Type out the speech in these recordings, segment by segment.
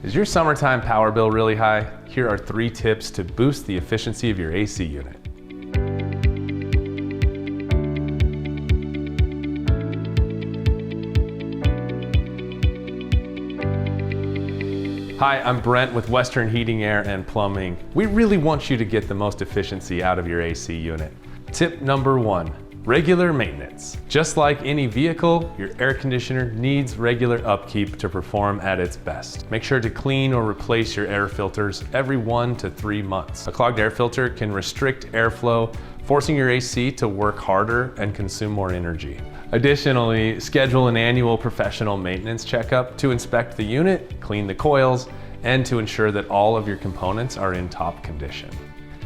Is your summertime power bill really high? Here are 3 tips to boost the efficiency of your AC unit. Hi, I'm Brent with Western Heating+Air+Plumbing. We really want you to get the most efficiency out of your AC unit. Tip number 1. Regular maintenance. Just like any vehicle, your air conditioner needs regular upkeep to perform at its best. Make sure to clean or replace your air filters every 1 to 3 months. A clogged air filter can restrict airflow, forcing your AC to work harder and consume more energy. Additionally, schedule an annual professional maintenance checkup to inspect the unit, clean the coils, and to ensure that all of your components are in top condition.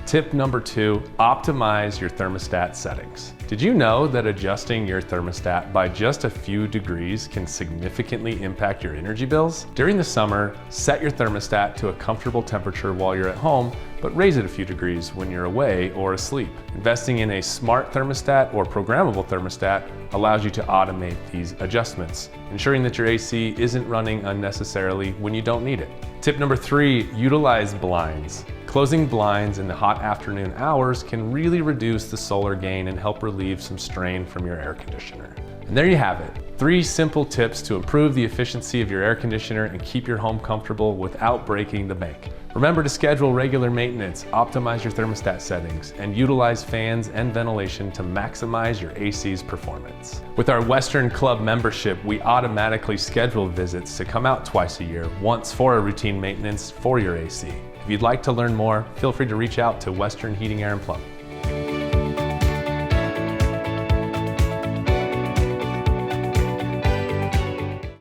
Tip number 2, optimize your thermostat settings. Did you know that adjusting your thermostat by just a few degrees can significantly impact your energy bills? During the summer, set your thermostat to a comfortable temperature while you're at home, but raise it a few degrees when you're away or asleep. Investing in a smart thermostat or programmable thermostat allows you to automate these adjustments, ensuring that your AC isn't running unnecessarily when you don't need it. Tip number 3, utilize blinds. Closing blinds in the hot afternoon hours can really reduce the solar gain and help relieve some strain from your air conditioner. And there you have it, 3 simple tips to improve the efficiency of your air conditioner and keep your home comfortable without breaking the bank. Remember to schedule regular maintenance, optimize your thermostat settings, and utilize fans and ventilation to maximize your AC's performance. With our Western Club membership, we automatically schedule visits to come out twice a year, once for a routine maintenance for your AC. If you'd like to learn more, feel free to reach out to Western Heating+Air+Plumbing.